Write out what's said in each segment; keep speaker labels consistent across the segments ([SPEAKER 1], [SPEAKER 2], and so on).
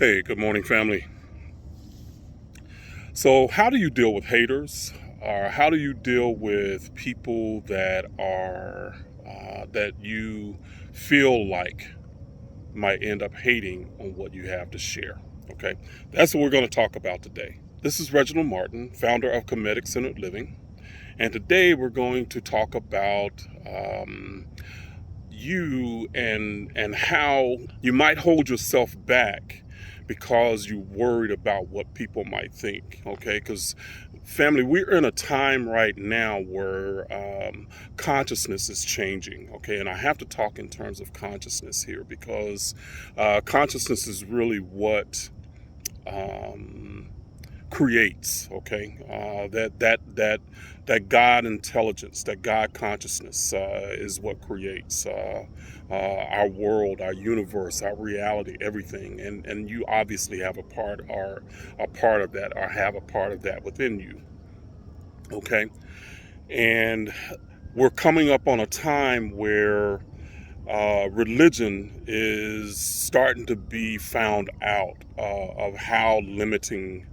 [SPEAKER 1] Hey, good morning, family. So, how do you deal with haters? Or how do you deal with people that are that you feel like might end up hating on what you have to share? Okay, that's what we're going to talk about today. This is Reginald Martin, founder of Comedic Centered Living, and today we're going to talk about you and how you might hold yourself back because you're worried about what people might think. Okay, because family, we're in a time right now where consciousness is changing. Okay, and I have to talk in terms of consciousness here because consciousness is really what um, creates. Okay, that God intelligence, that God consciousness is what creates our world, our universe, our reality, everything. And you obviously have a part of that, or have a part of that within you. Okay, and we're coming up on a time where religion is starting to be found out of how limiting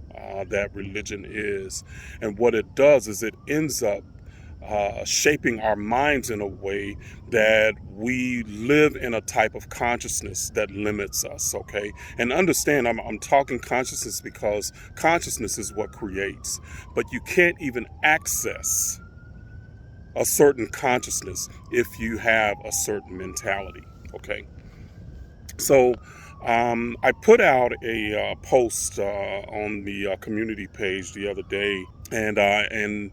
[SPEAKER 1] that religion is. And what it does is it ends up shaping our minds in a way that we live in a type of consciousness that limits us. Okay, and understand, I'm talking consciousness because consciousness is what creates, but you can't even access a certain consciousness if you have a certain mentality. Okay, so I put out a post on the community page the other day, and I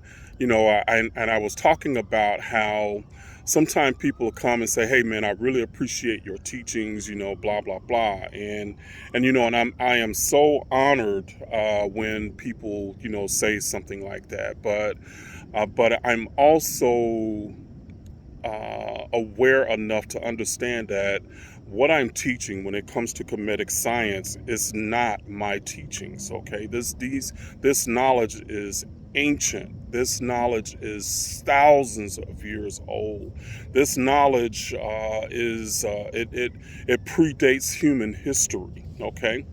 [SPEAKER 1] was talking about how sometimes people will come and say, "Hey, man, I really appreciate your teachings," blah blah blah, and I am so honored when people say something like that, but I'm also aware enough to understand that what I'm teaching when it comes to comedic science is not my teachings. Okay, this knowledge is ancient. This knowledge is thousands of years old. This knowledge it predates human history. Okay,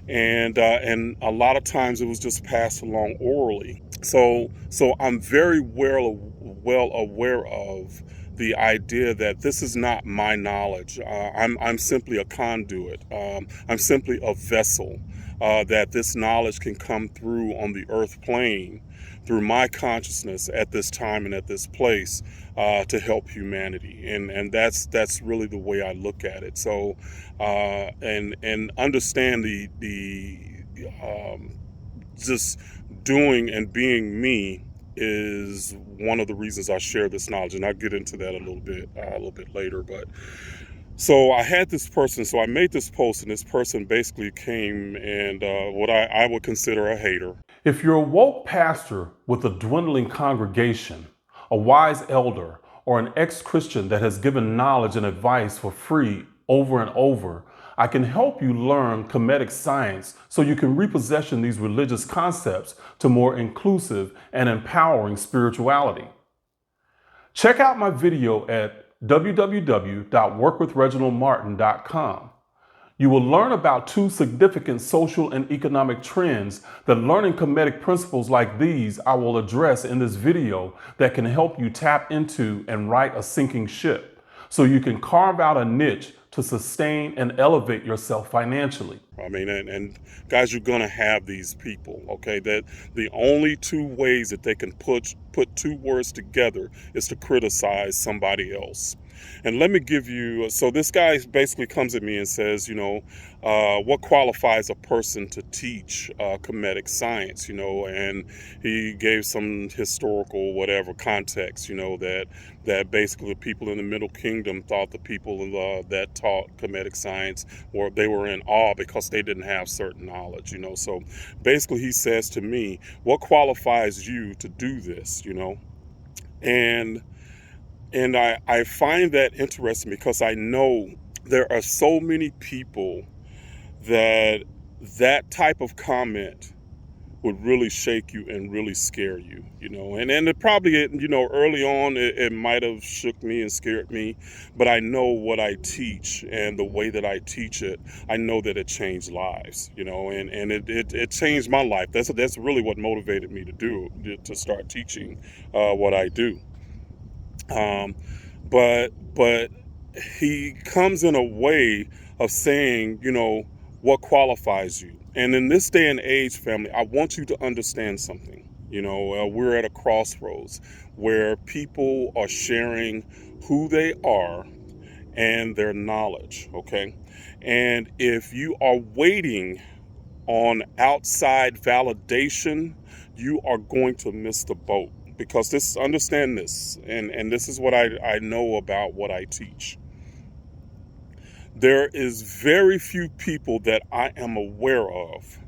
[SPEAKER 1] and a lot of times it was just passed along orally. So I'm very well aware of the idea that this is not my knowledge. I'm simply a conduit. I'm simply a vessel that this knowledge can come through on the earth plane through my consciousness at this time and at this place to help humanity. And that's really the way I look at it. So and understand the just doing and being me is one of the reasons I share this knowledge, and I'll get into that a little bit later. But so I had this person, so I made this post, and this person basically came and what I would consider a hater. If you're a woke pastor with a dwindling congregation, a wise elder, or an ex-Christian that has given knowledge and advice for free over and over, I can help you learn comedic science so you can repossession these religious concepts to more inclusive and empowering spirituality. Check out my video at www.workwithreginaldmartin.com. You will learn about two significant social and economic trends that learning comedic principles like these I will address in this video that can help you tap into and right a sinking ship so you can carve out a niche to sustain and elevate yourself financially. I mean, and guys, you're gonna have these people, okay? That the only two ways that they can put two words together is to criticize somebody else. And let me give you, so this guy basically comes at me and says, what qualifies a person to teach comedic science, and he gave some historical whatever context, that basically the people in the Middle Kingdom thought the people that taught comedic science they were in awe because they didn't have certain knowledge, So basically he says to me, what qualifies you to do this, And I find that interesting because I know there are so many people that type of comment would really shake you and really scare you, and it probably, early on it might have shook me and scared me, but I know what I teach and the way that I teach it, I know that it changed lives, and it changed my life. That's really what motivated me to start teaching what I do. But he comes in a way of saying, what qualifies you. And in this day and age, family, I want you to understand something. We're at a crossroads where people are sharing who they are and their knowledge, okay? And if you are waiting on outside validation, you are going to miss the boat. Because understand this, and this is what I know about what I teach. There is very few people that I am aware of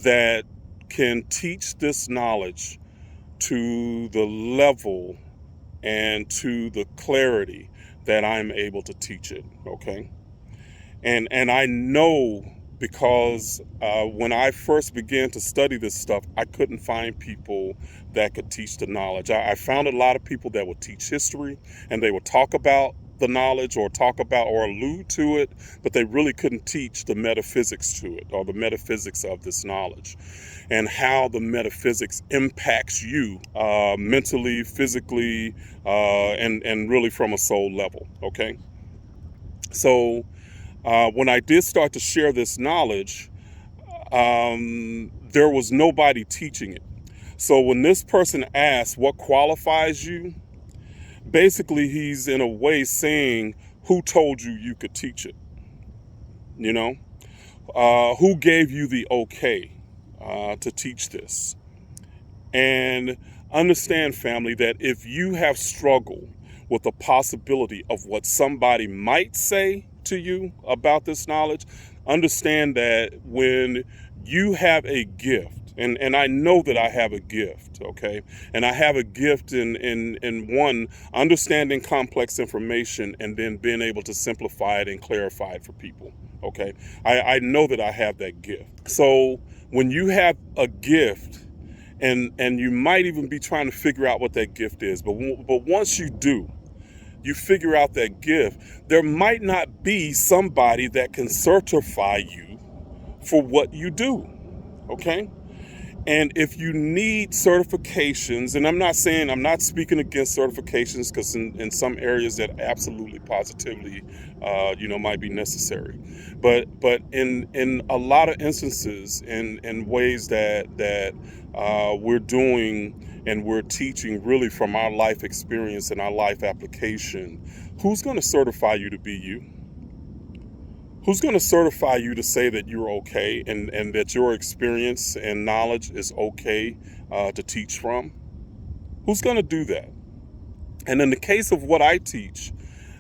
[SPEAKER 1] that can teach this knowledge to the level and to the clarity that I'm able to teach it, okay? And I know because when I first began to study this stuff, I couldn't find people that could teach the knowledge. I found a lot of people that would teach history, and they would talk about the knowledge or talk about or allude to it, but they really couldn't teach the metaphysics to it, or the metaphysics of this knowledge, and how the metaphysics impacts you mentally, physically, and really from a soul level, okay? So when I did start to share this knowledge, there was nobody teaching it. So when this person asks what qualifies you, basically he's in a way saying, who told you you could teach it? Who gave you the okay to teach this? And understand, family, that if you have struggled with the possibility of what somebody might say to you about this knowledge, understand that when you have a gift, and I know that I have a gift, okay? And I have a gift in one, understanding complex information and then being able to simplify it and clarify it for people, okay? I know that I have that gift. So when you have a gift, and you might even be trying to figure out what that gift is, but once you do, you figure out that gift, there might not be somebody that can certify you for what you do, okay? And if you need certifications, and I'm not speaking against certifications, because in some areas that absolutely positively, might be necessary. But in a lot of instances, in ways that we're doing and we're teaching really from our life experience and our life application, who's going to certify you to be you? Who's going to certify you to say that you're okay and that your experience and knowledge is okay to teach from? Who's going to do that? And in the case of what I teach,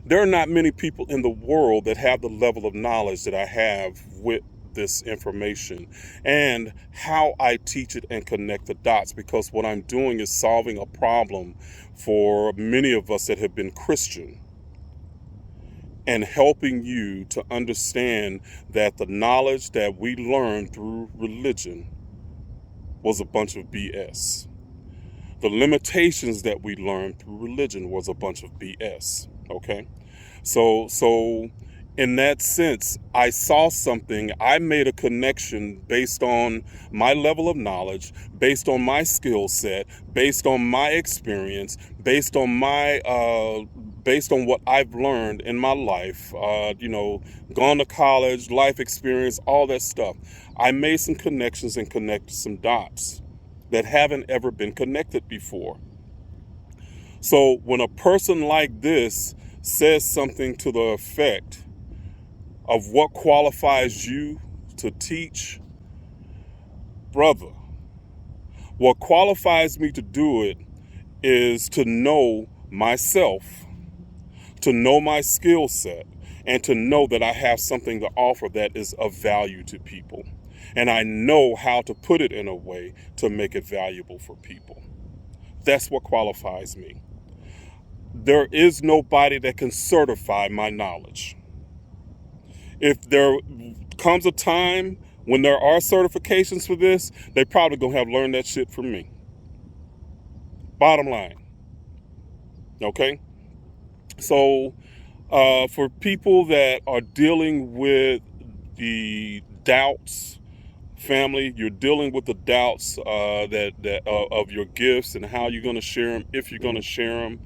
[SPEAKER 1] there are not many people in the world that have the level of knowledge that I have with this information and how I teach it and connect the dots, because what I'm doing is solving a problem for many of us that have been Christian, and helping you to understand that the knowledge that we learned through religion was a bunch of BS. The limitations that we learned through religion was a bunch of BS, okay? So in that sense, I saw something, I made a connection based on my level of knowledge, based on my skill set, based on my experience, based on what I've learned in my life, gone to college, life experience, all that stuff. I made some connections and connected some dots that haven't ever been connected before. So when a person like this says something to the effect of what qualifies you to teach, brother, what qualifies me to do it is to know myself, to know my skill set, and to know that I have something to offer that is of value to people. And I know how to put it in a way to make it valuable for people. That's what qualifies me. There is nobody that can certify my knowledge. If there comes a time When there are certifications for this, they probably gonna have learned that shit from me. Bottom line, okay? So for people that are dealing with the doubts, family, you're dealing with the doubts of your gifts and how you're going to share them, if you're going to share them.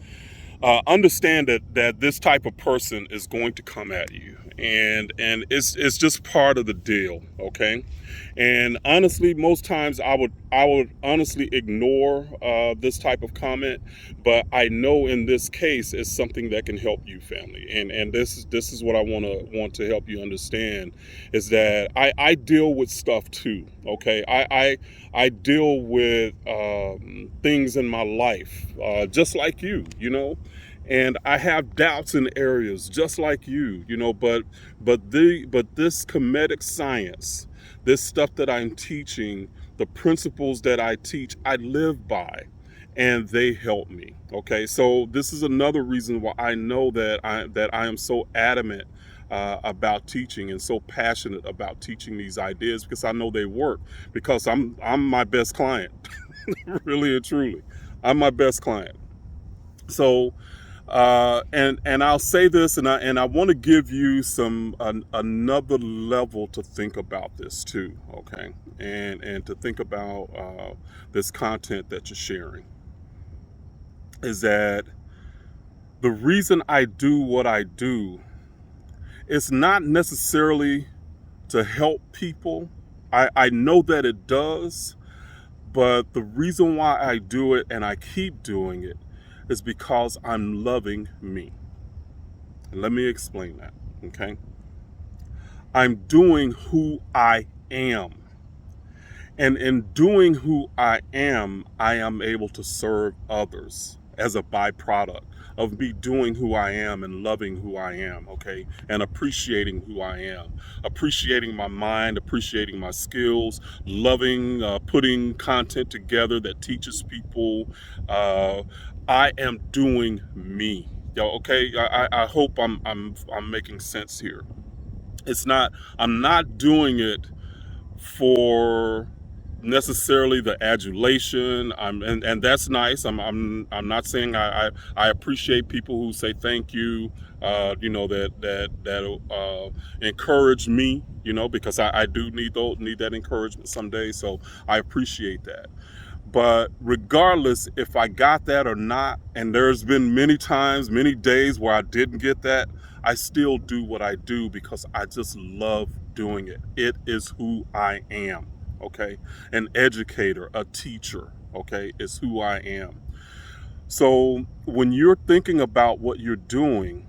[SPEAKER 1] Understand that this type of person is going to come at you, and it's just part of the deal, okay? And honestly, most times I would honestly ignore this type of comment, but I know in this case it's something that can help you, family. And this is what I want to help you understand is that I deal with stuff too, okay? I deal with things in my life just like you know. And I have doubts in areas just like you know, but this comedic science, this stuff that I'm teaching, the principles that I teach, I live by, and they help me. Okay, so this is another reason why I know that I am so adamant about teaching and so passionate about teaching these ideas, because I know they work, because I'm my best client. Really and truly, I'm my best client. So and I'll say this, and I want to give you another level to think about this too, okay? And to think about this content that you're sharing is that the reason I do what I do is not necessarily to help people. I know that it does, but the reason why I do it and I keep doing it is because I'm loving me. And let me explain that, okay? I'm doing who I am. And in doing who I am able to serve others as a byproduct of me doing who I am and loving who I am, okay? And appreciating who I am, appreciating my mind, appreciating my skills, loving, putting content together that teaches people. I am doing me. Yo, okay? I hope I'm making sense here. It's not, I'm not doing it for necessarily the adulation. And that's nice. I'm not saying I appreciate people who say thank you, you know, that encourage me, you know, because I do need that encouragement some days. So I appreciate that. But regardless if I got that or not, and there's been many times, many days where I didn't get that, I still do what I do because I just love doing it. It is who I am, okay? An educator, a teacher, okay, is who I am. So when you're thinking about what you're doing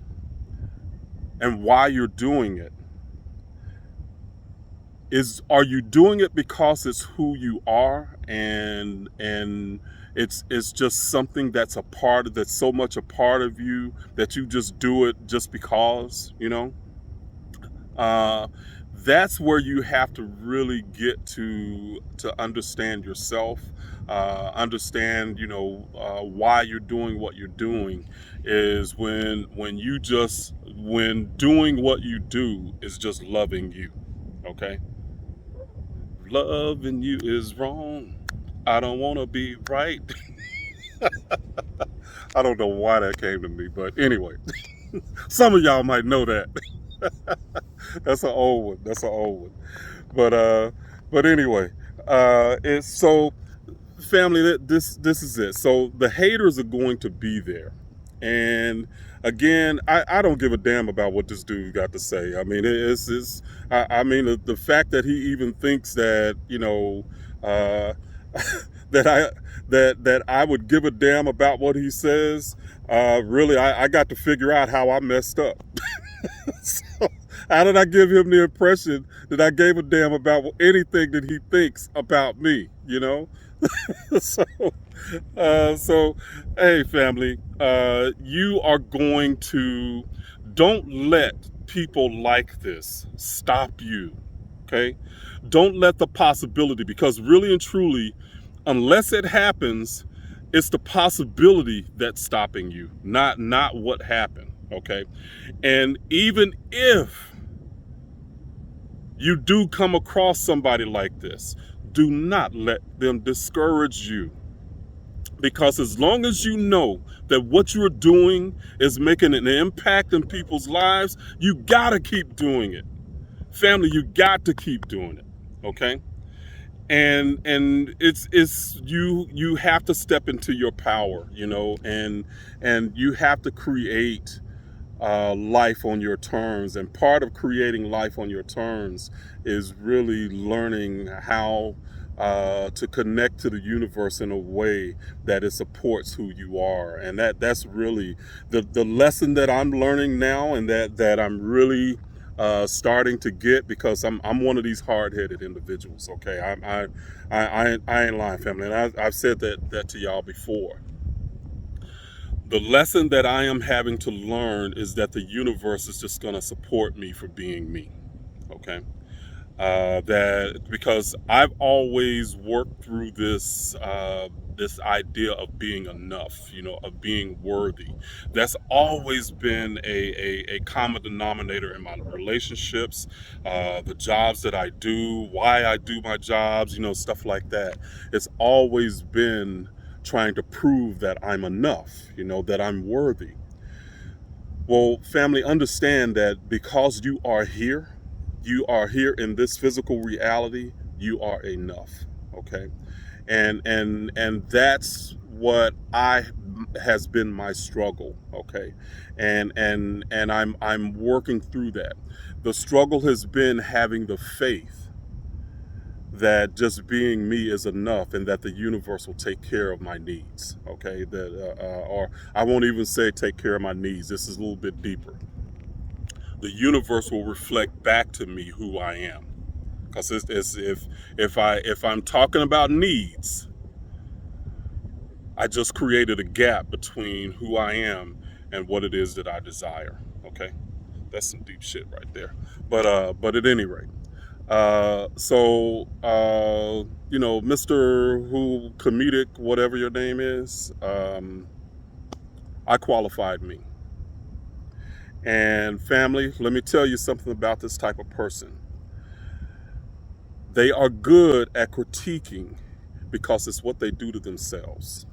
[SPEAKER 1] and why you're doing it, are you doing it because it's who you are, and it's just something that's so much a part of you that you just do it just because, you know? That's where you have to really get to understand yourself, understand, you know, why you're doing what you're doing, is when doing what you do is just loving you, okay? Loving you is wrong. I don't want to be right. I don't know why that came to me, but anyway, some of y'all might know that. That's an old one. That's an old one. But anyway, it's so, family, this is it. So the haters are going to be there, and again, I don't give a damn about what this dude got to say. I mean, I mean, the fact that he even thinks that, you know, that I would give a damn about what he says. Really, I got to figure out how I messed up. So, how did I give him the impression that I gave a damn about anything that he thinks about me, you know? so, so, hey, family, you are going to, don't let people like this stop you, okay? Don't let the possibility, because really and truly, unless it happens, it's the possibility that's stopping you, not what happened, okay? And even if you do come across somebody like this, do not let them discourage you. Because as long as you know that what you're doing is making an impact in people's lives, you gotta keep doing it. Family, you got to keep doing it. Okay? And it's you have to step into your power, and you have to create life on your terms. And part of creating life on your terms is really learning how to connect to the universe in a way that it supports who you are. And that's really the lesson that I'm learning now, and that I'm really starting to get, because I'm one of these hard-headed individuals. Okay, I ain't lying, family, and I've said that to y'all before. The lesson that I am having to learn is that the universe is just going to support me for being me. Okay. That because I've always worked through this idea of being enough, of being worthy. That's always been a common denominator in my relationships, the jobs that I do, why I do my jobs, stuff like that. It's always been trying to prove that I'm enough, that I'm worthy. Well, family, understand that because you are here in this physical reality, you are enough. Okay. And that's what I has been my struggle. Okay. And I'm working through that. The struggle has been having the faith that just being me is enough, and that the universe will take care of my needs. Okay. Or I won't even say take care of my needs. This is a little bit deeper. The universe will reflect back to me who I am. Because it's if I'm talking about needs, I just created a gap between who I am and what it is that I desire. Okay, that's some deep shit right there. But at any rate, Mr. Who comedic, whatever your name is, I qualified me. And family, let me tell you something about this type of person. They are good at critiquing because it's what they do to themselves.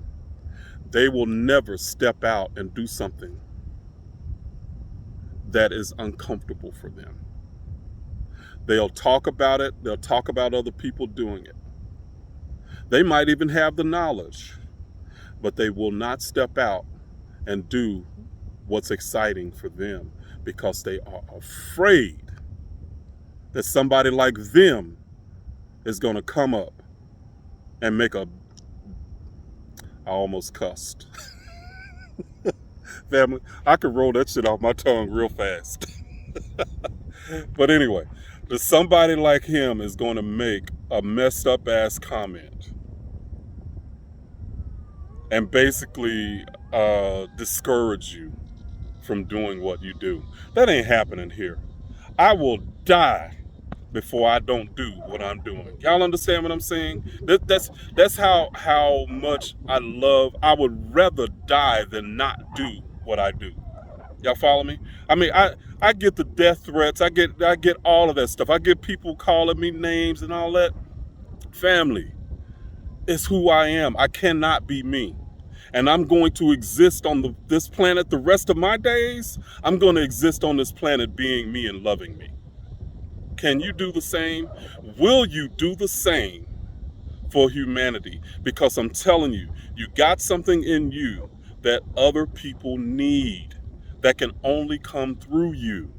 [SPEAKER 1] They will never step out and do something that is uncomfortable for them. They'll talk about it. They'll talk about other people doing it. They might even have the knowledge, but they will not step out and do what's exciting for them because they are afraid that somebody like them is going to come up and make a... I almost cussed. Family, I could roll that shit off my tongue real fast. But anyway, somebody like him is going to make a messed up ass comment and basically discourage you from doing what you do. That ain't happening here. I will die before I don't do what I'm doing. Y'all understand what I'm saying? That's how much I love. I would rather die than not do what I do. Y'all follow me? I mean, I get the death threats. I get all of that stuff. I get people calling me names and all that. Family, it's who I am. I cannot be me. And I'm going to exist on this planet the rest of my days. I'm going to exist on this planet being me and loving me. Can you do the same? Will you do the same for humanity? Because I'm telling you, you got something in you that other people need, that can only come through you.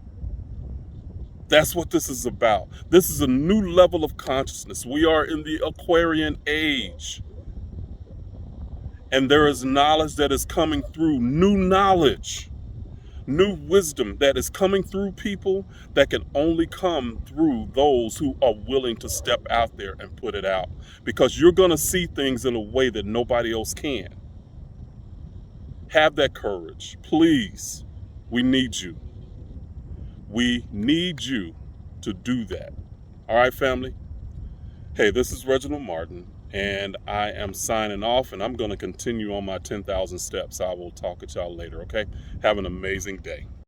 [SPEAKER 1] That's what this is about. This is a new level of consciousness. We are in the Aquarian age. And there is knowledge that is coming through, new knowledge, new wisdom that is coming through people that can only come through those who are willing to step out there and put it out. Because you're going to see things in a way that nobody else can. Have that courage. Please. We need you. We need you to do that. All right, family? Hey, this is Reginald Martin, and I am signing off, and I'm going to continue on my 10,000 steps. I will talk at y'all later, okay? Have an amazing day.